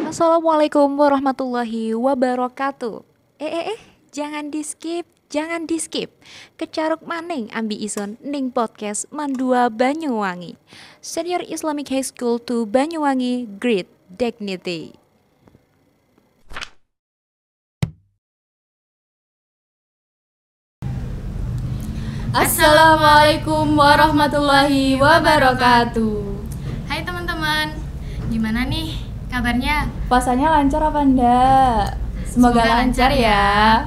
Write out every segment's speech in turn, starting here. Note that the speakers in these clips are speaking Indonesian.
Assalamualaikum warahmatullahi wabarakatuh. Jangan di skip. Kecaruk maning ambi ison ning podcast Mandua Banyuwangi. Senior Islamic High School to Banyuwangi, Great Dignity. Assalamualaikum warahmatullahi wabarakatuh. Hai teman-teman, gimana nih kabarnya? Puasanya lancar apa enggak? Semoga lancar ya.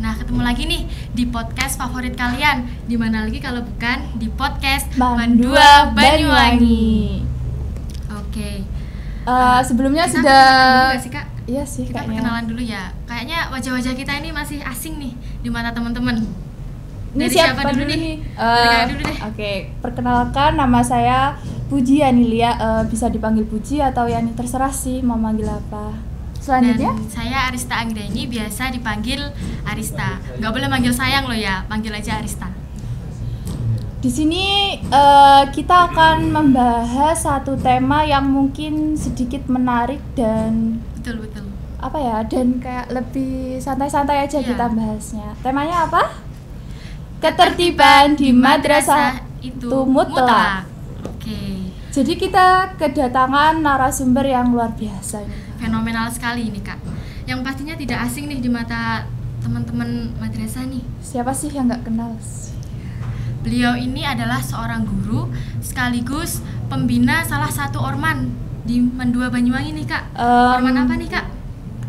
Nah, ketemu lagi nih di podcast favorit kalian. Di mana lagi kalau bukan di podcast Mandua Banyuwangi. Oke. Sebelumnya Kita sudah perkenalan dulu gak sih, Kak? Iya sih Kita kayaknya. perkenalan dulu ya. Kayaknya wajah-wajah kita ini masih asing nih di mata teman-teman. Ini Dari siapa dulu dulu nih? nih? Dari Kak dulu deh. Oke, perkenalkan nama saya Puji Yanilia, bisa dipanggil Puji atau Yani, terserah sih mau manggil apa. Selanjutnya? Dan saya Arista Anggraini, biasa dipanggil Arista. Gak boleh manggil sayang loh ya, panggil aja Arista. Di sini kita akan membahas satu tema yang mungkin sedikit menarik dan Betul. apa ya, dan kayak lebih santai-santai aja Iya. kita bahasnya. Temanya apa? Ketertiban di madrasah itu mutlak. Oke. Jadi kita kedatangan narasumber yang luar biasa ini. Fenomenal sekali ini, Kak. Yang pastinya tidak asing nih di mata teman-teman madrasah nih. Siapa sih yang nggak kenal? Beliau ini adalah seorang guru sekaligus pembina salah satu orman di Mandua Banyuwangi nih, Kak. Orman apa nih, Kak?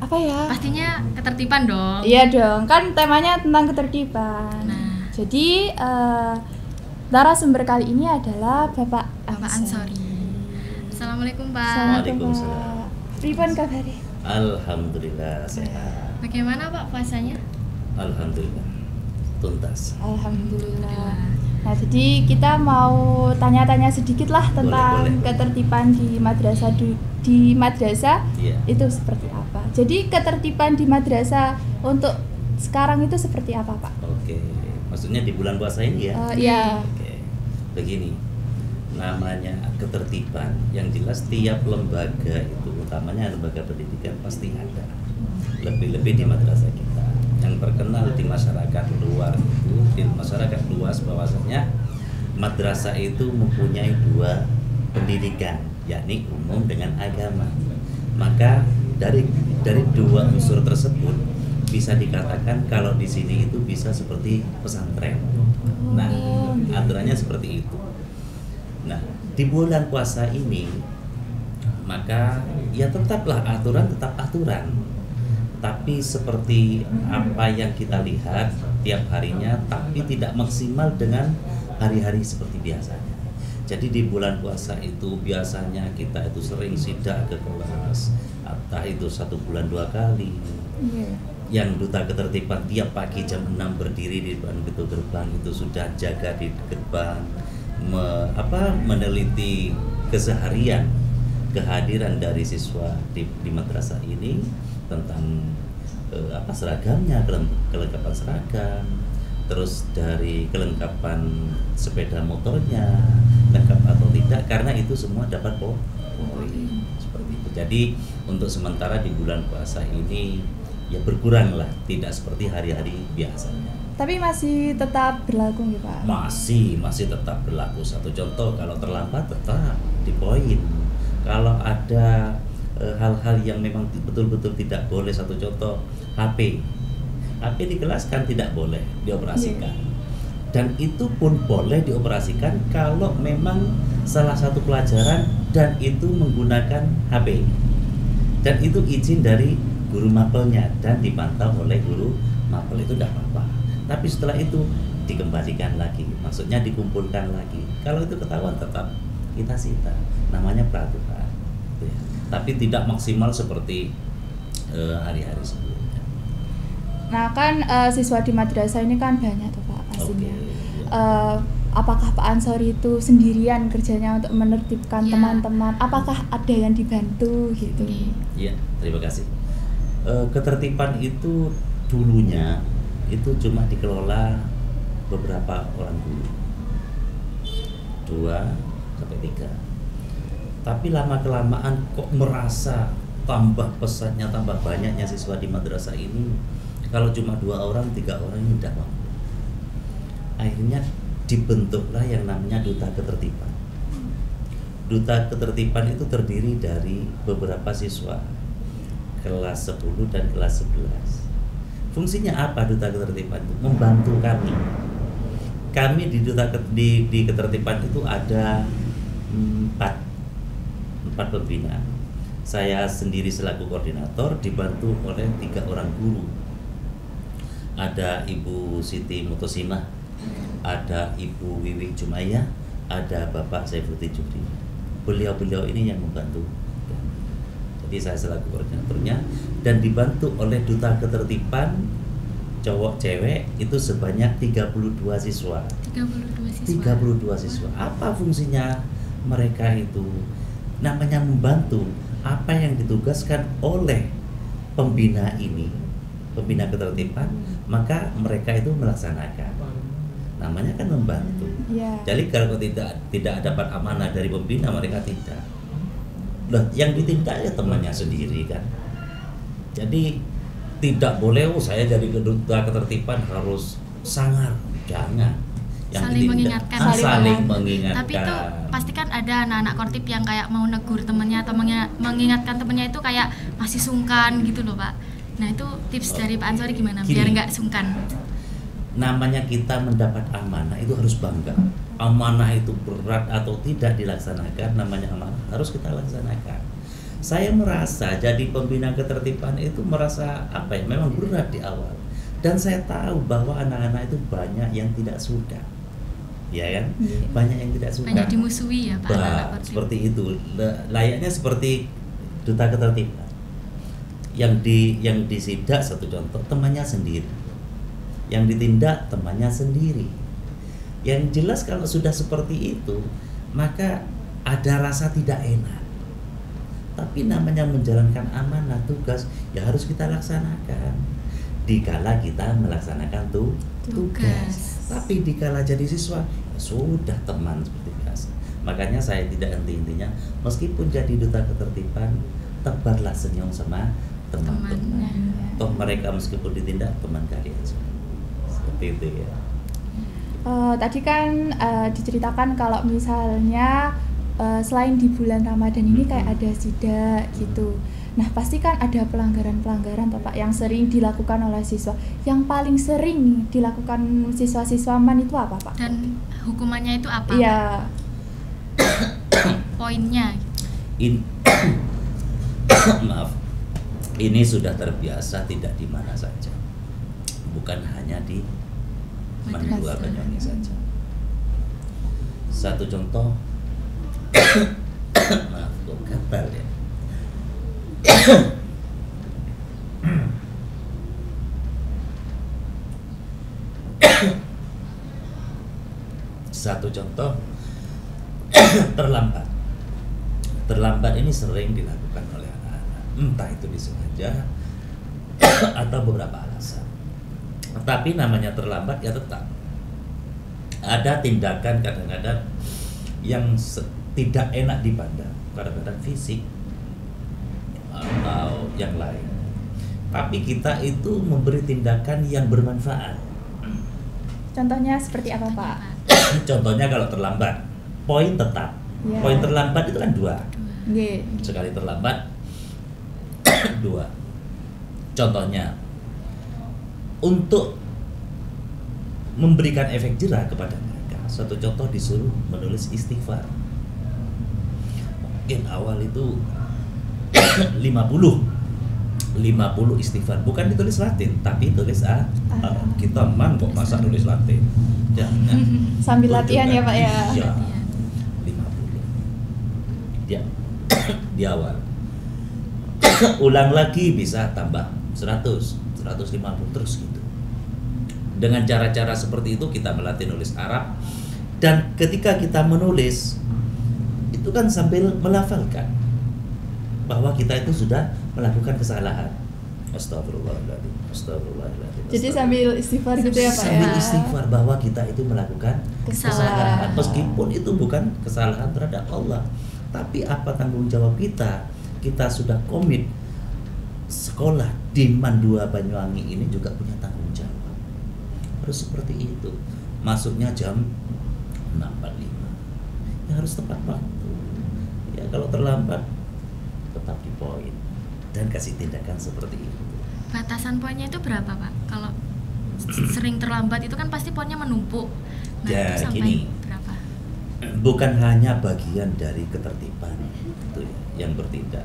Apa ya? Pastinya ketertiban dong. Iya dong, kan temanya tentang ketertiban. Nah. Jadi narasumber kali ini adalah Bapak Ansori. Assalamualaikum, Pak. Assalamualaikum, Waalaikumsalam. Pak. Pripun kabare? Alhamdulillah sehat. Bagaimana, Pak, puasanya? Alhamdulillah tuntas. Alhamdulillah. Nah, jadi kita mau tanya-tanya sedikit lah tentang Boleh. ketertiban di madrasah Iya. itu seperti apa. Jadi ketertiban di madrasah untuk sekarang itu seperti apa, Pak? Oke. Maksudnya di bulan puasa ini ya? Iya. Oke. Begini. Namanya ketertiban, yang jelas tiap lembaga itu, utamanya lembaga pendidikan pasti ada. Lebih-lebih di madrasah kita. Yang terkenal di masyarakat luar itu, di masyarakat luas bahwasanya madrasah itu mempunyai dua pendidikan, yakni umum dengan agama. Maka dari dua unsur tersebut bisa dikatakan kalau di sini itu bisa seperti pesantren. Nah, aturannya seperti itu. Nah, di bulan puasa ini maka ya tetaplah aturan tetap aturan. Tapi seperti apa yang kita lihat tiap harinya, tapi tidak maksimal dengan hari-hari seperti biasanya. Jadi di bulan puasa itu biasanya kita itu sering sidak ke kelas, entah itu 1 bulan 2 kali. Iya. Yang duta ketertiban tiap pagi jam 6 berdiri di depan pintu gerbang itu sudah jaga di gerbang, meneliti keseharian kehadiran dari siswa di madrasah ini tentang seragamnya, kelengkapan seragam, terus dari kelengkapan sepeda motornya lengkap atau tidak, karena itu semua dapat poin seperti itu. Jadi untuk sementara di bulan puasa ini ya berkuranglah, tidak seperti hari-hari biasanya. Tapi masih tetap berlaku nih, Pak? Masih tetap berlaku. Satu contoh, kalau terlambat tetap di poin. Kalau ada hal-hal yang memang betul-betul tidak boleh, satu contoh HP di kelas kan tidak boleh dioperasikan. Dan itu pun boleh dioperasikan kalau memang salah satu pelajaran dan itu menggunakan HP. Dan itu izin dari guru mapelnya dan dipantau oleh guru mapel, itu tidak apa-apa. Tapi setelah itu dikembalikan lagi, maksudnya dikumpulkan lagi. Kalau itu ketahuan tetap kita sita, namanya peraturan. Ya. Tapi tidak maksimal seperti hari-hari sebelumnya. Nah, kan siswa di madrasah ini kan banyak tuh, Pak, pastinya. Oke. Apakah Pak Ansori itu sendirian kerjanya untuk menertibkan Ya. teman-teman? Apakah ada yang dibantu gitu? Iya, terima kasih. Ketertiban itu dulunya itu cuma dikelola beberapa orang guru, 2 sampai 3. Tapi lama kelamaan kok merasa tambah pesatnya, tambah banyaknya siswa di madrasah ini, kalau cuma 2 orang, 3 orang ini tidak mampu. Akhirnya dibentuklah yang namanya duta ketertiban. Duta ketertiban itu terdiri dari beberapa siswa kelas 10 dan kelas 11. Fungsinya apa duta ketertiban itu? Membantu kami. Kami di duta di ketertiban itu ada 4 pembina. Saya sendiri selaku koordinator dibantu oleh 3 orang guru. Ada Ibu Siti Mutosimah, ada Ibu Wiwi Jumaya, ada Bapak Saifuddin Juri. Beliau-beliau ini yang membantu. Jadi saya selaku koordinatornya dan dibantu oleh duta ketertiban cowok cewek itu sebanyak 32 siswa. 32 siswa. Apa fungsinya mereka itu? Namanya membantu apa yang ditugaskan oleh pembina ini, pembina ketertiban, maka mereka itu melaksanakan. Namanya kan membantu. Jadi kalau tidak dapat amanah dari pembina, mereka tidak. Loh, yang ditindak ya temannya sendiri kan. Jadi tidak boleh saya jadi duta ketertiban harus sangar, jangan. Yang saling mengingatkan. Tapi itu pasti kan ada anak-anak kortip yang kayak mau negur temennya atau mengingatkan temennya itu kayak masih sungkan gitu loh Pak. Nah itu tips dari Pak Ansori gimana biar nggak sungkan? Namanya kita mendapat amanah itu harus bangga. Amanah itu berat atau tidak dilaksanakan, namanya amanah harus kita laksanakan. Saya merasa jadi pembina ketertiban itu merasa apa ya, memang berat di awal. Dan saya tahu bahwa anak-anak itu banyak yang tidak suka, ya kan? Banyak yang tidak suka. Banyak dimusuhi ya Pak. Seperti itu, layaknya seperti duta ketertiban. Yang disidak satu contoh temannya sendiri, yang ditindak temannya sendiri. Yang jelas kalau sudah seperti itu, maka ada rasa tidak enak. Tapi namanya menjalankan amanah tugas ya harus kita laksanakan. Dikala kita melaksanakan tugas. Tapi dikala jadi siswa ya sudah teman seperti biasa. Makanya saya tidak henti-hentinya meskipun jadi duta ketertiban, tebarlah senyum sama teman-teman. Toh mereka meskipun ditindak teman kalian semua. Seperti itu ya. Tadi kan diceritakan kalau misalnya selain di bulan Ramadan ini kayak ada sidak gitu. Nah pasti kan ada pelanggaran-pelanggaran Pak yang sering dilakukan oleh siswa. Yang paling sering dilakukan siswa-siswa MAN itu apa Pak? Dan hukumannya itu apa? Iya. Poinnya. Maaf. Ini sudah terbiasa tidak di mana saja. Bukan hanya di MAN 2 Banyuwangi saja. Satu contoh. Maaf, kok gatal ya. Satu contoh, terlambat ini sering dilakukan oleh anak-anak, entah itu disengaja atau beberapa alasan. Tapi namanya terlambat ya tetap ada tindakan kadang-kadang yang tidak enak dipandang, kadang-kadang fisik atau yang lain. Tapi kita itu memberi tindakan yang bermanfaat. Contohnya seperti apa Pak? Contohnya kalau terlambat, poin tetap. Poin terlambat itu kan 2. Sekali terlambat 2. Contohnya untuk memberikan efek jerah kepada mereka. Satu contoh disuruh menulis istighfar. Mungkin awal itu 50 istighfar, bukan ditulis Latin tapi tulis kita MAN kok masa nulis Latin, jangan. Sambil latihan ya Pak ya. Iya, 50 dia di awal. Ulang lagi bisa tambah 100, 150 terus gitu. Dengan cara-cara seperti itu kita melatih nulis Arab, dan ketika kita menulis itu kan sambil melafalkan bahwa kita itu sudah melakukan kesalahan. Astagfirullahaladzim, astagfirullahaladzim. Jadi sambil istighfar gitu ya Pak ya. Sambil istighfar bahwa kita itu melakukan kesalahan. Meskipun itu bukan kesalahan terhadap Allah, tapi apa tanggung jawab kita? Kita sudah komit sekolah di Mandua Banyuwangi ini juga punya tanggung jawab. Harus seperti itu. Masuknya jam 6.45. Ya harus tepat waktu. Ya kalau terlambat tetap di poin dan kasih tindakan seperti itu. Batasan poinnya itu berapa, Pak? Kalau sering terlambat itu kan pasti poinnya menumpuk. Nah, Ya, itu sampai gini. berapa? Bukan hanya bagian dari ketertiban itu ya, yang bertindak.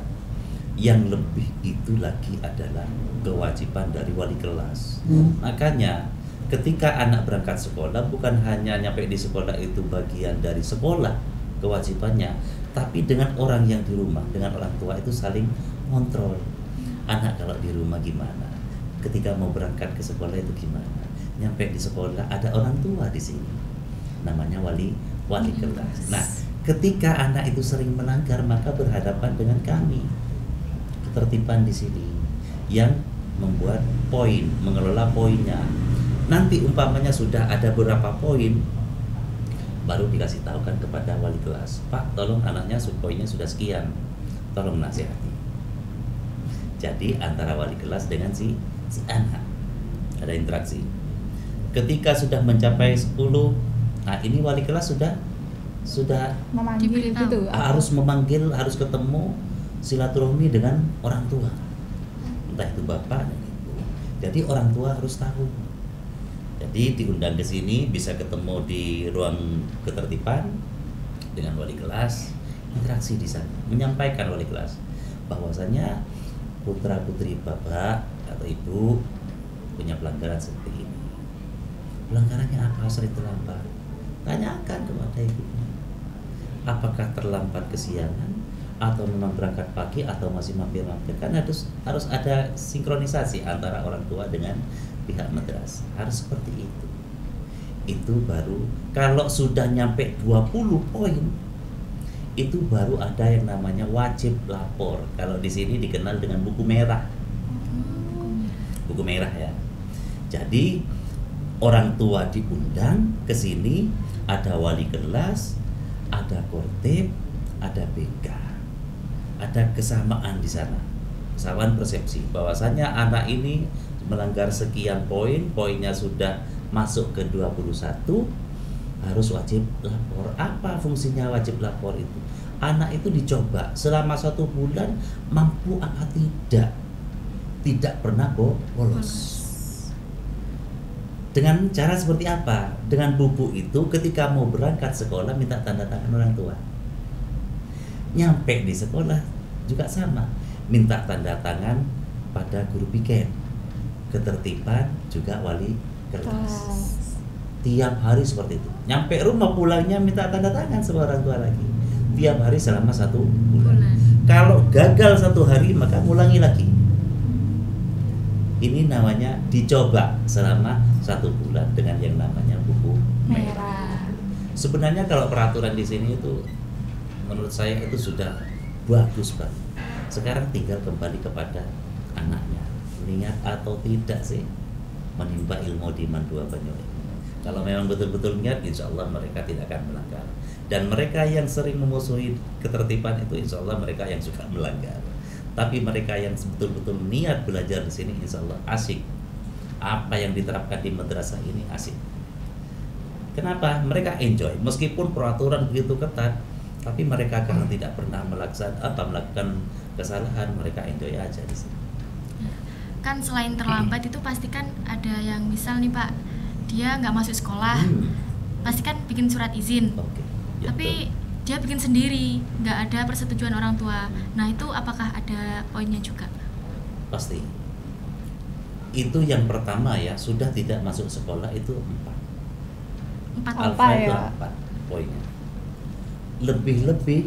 Yang lebih itu lagi adalah kewajiban dari wali kelas. Makanya ketika anak berangkat sekolah, bukan hanya nyampe di sekolah itu bagian dari sekolah kewajibannya, tapi dengan orang yang di rumah, dengan orang tua itu saling kontrol. Anak kalau di rumah gimana? Ketika mau berangkat ke sekolah itu gimana? Nyampe di sekolah ada orang tua di sini. Namanya wali kelas. Nah, ketika anak itu sering melanggar maka berhadapan dengan kami. Ketertiban di sini yang membuat poin, mengelola poinnya. Nanti umpamanya sudah ada beberapa poin, baru dikasih tahu kan kepada wali kelas, Pak, tolong anaknya poinnya sudah sekian, tolong nasihati. Jadi antara wali kelas dengan si anak ada interaksi. Ketika sudah mencapai 10, nah ini wali kelas sudah Memanggil Diberitahu. gitu. harus memanggil, harus ketemu, silaturahmi dengan orang tua, entah itu bapak dan ibu. Jadi orang tua harus tahu. Jadi diundang ke sini, bisa ketemu di ruang ketertiban dengan wali kelas, interaksi di sana, menyampaikan wali kelas bahwasanya putra putri bapak atau ibu punya pelanggaran seperti ini. Pelanggarannya apa? Sering terlambat. Tanyakan kepada ibunya. Apakah terlambat kesiangan atau memang berangkat pagi atau masih mampir-mampir? Kan harus ada sinkronisasi antara orang tua dengan pihak madrasah. Harus seperti itu. Itu baru kalau sudah nyampe 20 poin itu baru ada yang namanya wajib lapor. Kalau di sini dikenal dengan buku merah. Buku merah ya. Jadi orang tua diundang ke sini, ada wali kelas, ada kortib, ada BK. Ada kesamaan di sana. Kesamaan persepsi bahwasanya anak ini melanggar sekian poin, poinnya sudah masuk ke 21, harus wajib lapor. Apa fungsinya wajib lapor itu? Anak itu dicoba selama 1 bulan mampu apa tidak pernah bolos. Dengan cara seperti apa? Dengan buku itu ketika mau berangkat sekolah minta tanda tangan orang tua. Nyampe di sekolah juga sama, minta tanda tangan pada guru piket. Ketertiban juga wali kelas. Tiap hari seperti itu. Nyampe rumah pulangnya minta tanda tangan sama orang tua lagi. Tiap hari selama 1 bulan. Kalau gagal 1 hari maka ulangi lagi. Ini namanya dicoba selama 1 bulan dengan yang namanya buku merah. Sebenarnya kalau peraturan di sini itu menurut saya itu sudah bagus banget. Sekarang tinggal kembali kepada anaknya, niat atau tidak sih menimba ilmu di Mandua Banyuwangi. Kalau memang betul-betul niat, insya Allah mereka tidak akan melanggar. Dan mereka yang sering memusuhi ketertiban itu, insya Allah mereka yang suka melanggar. Tapi mereka yang betul-betul niat belajar di sini, insya Allah asik. Apa yang diterapkan di madrasah ini asik. Kenapa? Mereka enjoy. Meskipun peraturan begitu ketat, tapi mereka karena tidak pernah melakukan kesalahan, mereka enjoy aja di sini. Kan selain terlambat itu pasti kan ada yang misal nih Pak, dia nggak masuk sekolah, pasti kan bikin surat izin. Oke. Ya, Tapi betul. dia bikin sendiri, nggak ada persetujuan orang tua. Nah itu apakah ada poinnya juga? Pasti. Itu yang pertama ya, sudah tidak masuk sekolah itu 4. 4 Apa Alfa itu ya? 4 poinnya. Lebih-lebih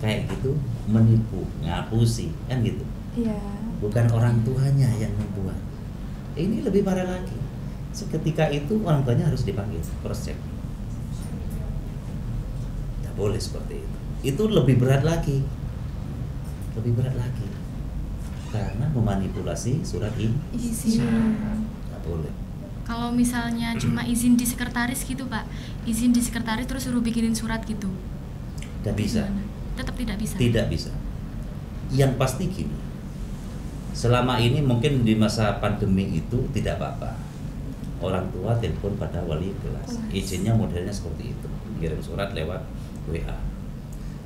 kayak gitu menipu, ngapusi, kan gitu. Iya. Bukan orang tuanya yang membuat. Ini lebih parah lagi. Seketika itu orang tuanya harus dipanggil, cross check. Tidak boleh seperti itu. Itu lebih berat lagi. Lebih berat lagi. Karena memanipulasi surat izin. Tidak boleh. Kalau misalnya cuma izin di sekretaris gitu Pak, izin di sekretaris terus suruh bikinin surat gitu, Tidak bisa. gimana? Tetap tidak bisa. Tidak bisa. Yang pasti gini. Selama ini mungkin di masa pandemi itu tidak apa-apa. Orang tua telepon pada wali kelas. Izinnya modelnya seperti itu, kirim surat lewat WA.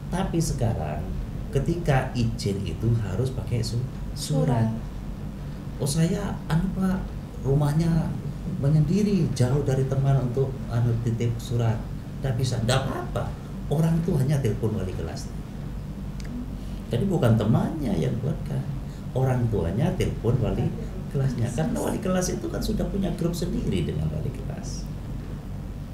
Tapi sekarang ketika izin itu harus pakai surat. Oh saya Pak, rumahnya menyendiri jauh dari teman untuk titip surat. Tidak bisa, tidak apa-apa. Orang itu hanya telepon wali kelas. Jadi bukan temannya yang buatkan, orang tuanya telepon wali kelasnya. Karena wali kelas itu kan sudah punya grup sendiri dengan wali kelas.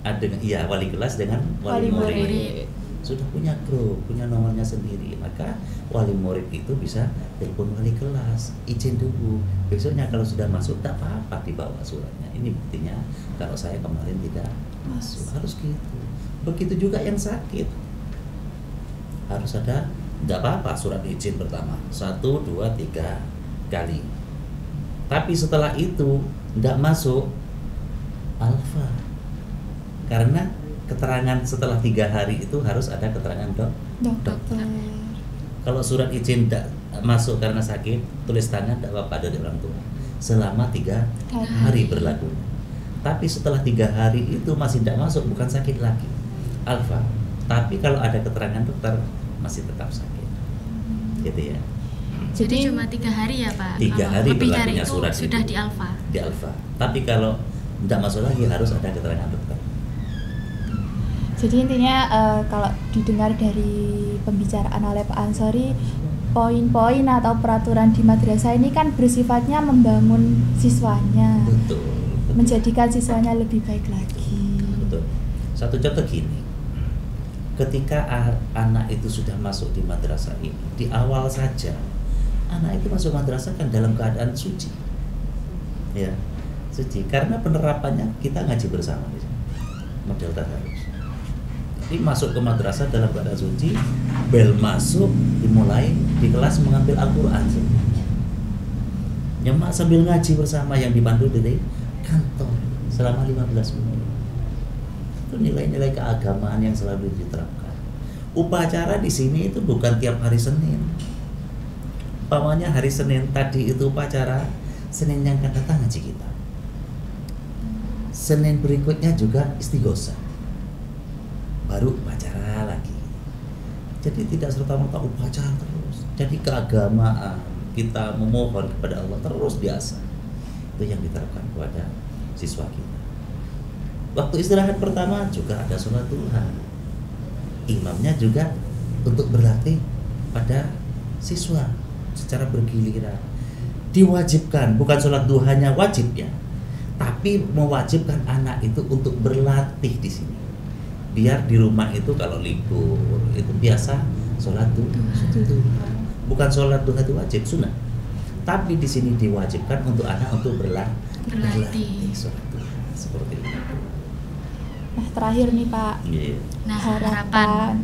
Wali kelas dengan wali murid sudah punya grup, punya nomornya sendiri. Maka wali murid itu bisa telepon wali kelas, izin dulu. Besoknya kalau sudah masuk, tak apa-apa dibawa suratnya. Ini buktinya kalau saya kemarin tidak masuk, harus gitu. Begitu juga yang sakit, harus ada. Tidak apa-apa surat izin pertama 1, 2, 3 kali. Tapi setelah itu tidak masuk alfa. Karena keterangan setelah 3 hari itu harus ada keterangan dokter. Kalau surat izin tidak masuk karena sakit, tulis tangan tidak apa-apa dari orang tua selama 3 hari berlaku. Tapi setelah 3 hari itu masih tidak masuk, bukan sakit lagi alfa. Tapi kalau ada keterangan dokter masih tetap sakit, gitu ya. Jadi cuma 3 hari ya Pak. 3 hari lebih dari berlakunya itu surat sudah itu di alfa. Di alfa. Tapi kalau tidak masuk lagi harus ada keterangan dokter. Jadi intinya kalau didengar dari pembicaraan oleh Pak Ansori, poin-poin atau peraturan di madrasah ini kan bersifatnya membangun siswanya, Betul. menjadikan siswanya lebih baik lagi. Betul. Satu contoh gini, ketika anak itu sudah masuk di madrasah ini, di awal saja anak itu masuk madrasah kan dalam keadaan suci, ya, suci. Karena penerapannya kita ngaji bersama di sini, model tadarus. Jadi masuk ke madrasah dalam keadaan suci, bel masuk, dimulai di kelas mengambil Al-Quran. Nyemak sambil ngaji bersama yang dipandu dari kantor selama 15 menit. Itu nilai-nilai keagamaan yang selalu diterapkan. Upacara di sini itu bukan tiap hari Senin. Umpamanya hari Senin tadi itu upacara, Senin yang akan datang ngaji kita. Senin berikutnya juga istighosah. Baru upacara lagi. Jadi tidak serta-merta upacara terus. Jadi keagamaan, kita memohon kepada Allah terus biasa. Itu yang diterapkan kepada siswa kita. Waktu istirahat pertama juga ada sholat duha. Imamnya juga untuk berlatih pada siswa secara bergiliran. Diwajibkan, bukan sholat duhanya wajib ya, tapi mewajibkan anak itu untuk berlatih di sini. Biar di rumah itu kalau libur itu biasa sholat duha. Bukan sholat duha itu wajib, sunnah. Tapi di sini diwajibkan untuk anak untuk berlatih sholat duha seperti itu. Nah terakhir nih Pak, Nah, harapan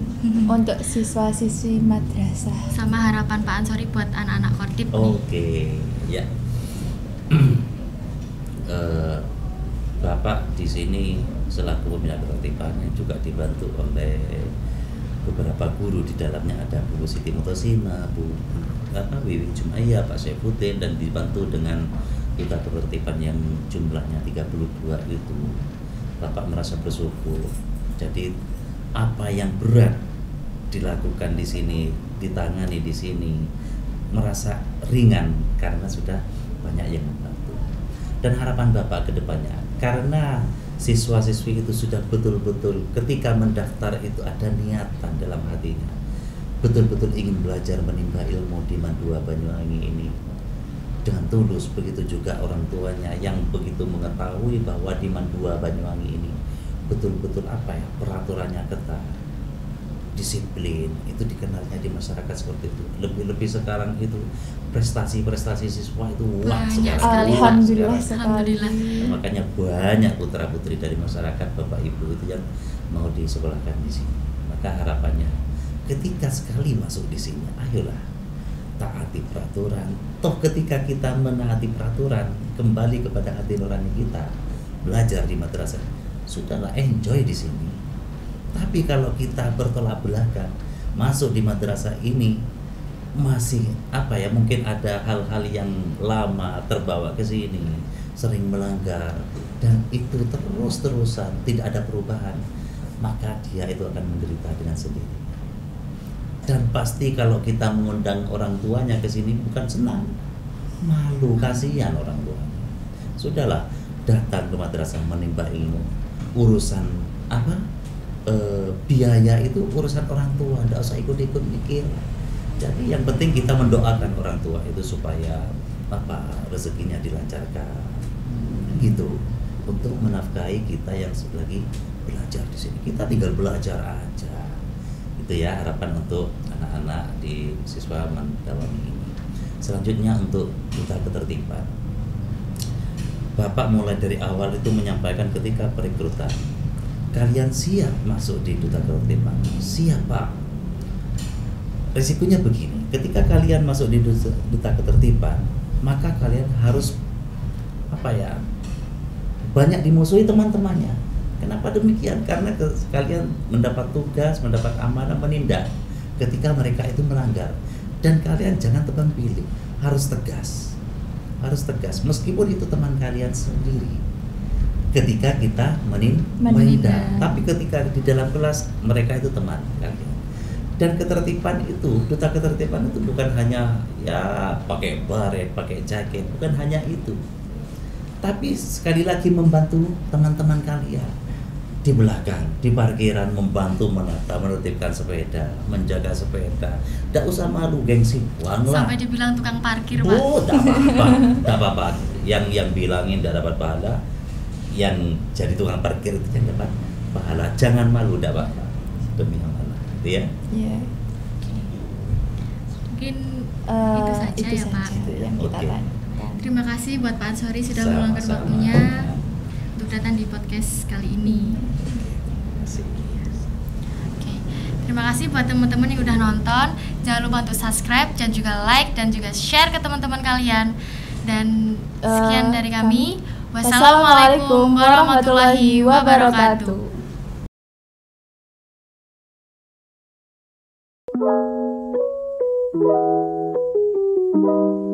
untuk siswa-siswi madrasah. sama harapan Pak Ansori buat anak-anak Kordib nih. Oke, ya. Bapak di sini selaku pembina ketertiban yang juga dibantu oleh beberapa guru, di dalamnya ada Bu Siti Mutosina, Wiwi Jumaiyah, Pak Syefuddin, dan dibantu dengan duta ketertiban yang jumlahnya 32 itu. Bapak merasa bersyukur. Jadi apa yang berat dilakukan di sini, ditangani di sini, merasa ringan karena sudah banyak yang membantu. Dan harapan Bapak ke depannya, karena siswa-siswi itu sudah betul-betul ketika mendaftar itu ada niatan dalam hatinya, betul-betul ingin belajar menimba ilmu di Mandua Banyuwangi ini dengan tulus. Begitu juga orang tuanya yang begitu mengetahui bahwa di Mandua Banyuwangi ini betul-betul peraturannya ketat, disiplin, itu dikenalnya di masyarakat seperti itu. Lebih-lebih sekarang itu prestasi-prestasi siswa itu Banyak sekarang. sekali. Alhamdulillah sekali. Alhamdulillah. Makanya banyak putra-putri dari masyarakat, Bapak Ibu itu yang mau disekolahkan di sini. Maka harapannya ketika sekali masuk di sini, ayolah taati peraturan. Toh ketika kita menaati peraturan, kembali kepada hati nurani kita, belajar di madrasah, sudahlah, enjoy di sini. Tapi kalau kita bertolak belakang, masuk di madrasah ini masih apa ya, mungkin ada hal-hal yang lama terbawa ke sini, sering melanggar, dan itu terus-terusan tidak ada perubahan, maka dia itu akan menderita dengan sendiri. Dan pasti kalau kita mengundang orang tuanya ke sini bukan senang, malu, kasihan orang tuanya. Sudahlah, datang ke madrasah menimba ilmu, urusan apa biaya itu urusan orang tua, tidak usah ikut-ikut mikir. Jadi yang penting kita mendoakan orang tua itu supaya apa, rezekinya dilancarkan gitu, untuk menafkahi kita yang lagi belajar di sini. Kita tinggal belajar aja, itu ya harapan untuk anak-anak di siswa mendawami ini. Selanjutnya untuk duta ketertiban, Bapak mulai dari awal itu menyampaikan ketika perekrutan, kalian siap masuk di duta ketertiban? Siap, Pak. Risikonya begini, ketika kalian masuk di duta ketertiban, maka kalian harus apa ya, banyak dimusuhi teman-temannya. Kenapa demikian? Karena kalian mendapat tugas, mendapat amanah menindak ketika mereka itu melanggar, dan kalian jangan tebang pilih, harus tegas, meskipun itu teman kalian sendiri. Ketika kita menindak, tapi ketika di dalam kelas mereka itu teman kalian. Dan ketertiban itu, duta ketertiban itu bukan hanya ya pakai baret, pakai jaket, bukan hanya itu. Tapi sekali lagi membantu teman-teman kalian di belakang, di parkiran, membantu menata, menertibkan sepeda, menjaga sepeda. Tidak usah malu, gengsi, buang lah. Sampai dibilang tukang parkir, Pak. Oh, tidak apa-apa. Yang bilangin tidak dapat pahala, yang jadi tukang parkir itu yang dapat pahala. Jangan malu, tidak apa-apa. Demi Allah. Ya. Yeah. Mungkin itu saja itu ya, Pak. saja yang kita Oke. tanyakan. Terima kasih buat Pak Ansori sudah Sama-sama. meluangkan waktunya untuk datang di podcast kali ini. Oke. Terima kasih buat teman-teman yang udah nonton. Jangan lupa untuk subscribe dan juga like dan juga share ke teman-teman kalian. Dan sekian dari kami. Wassalamualaikum warahmatullahi wabarakatuh. Thank you.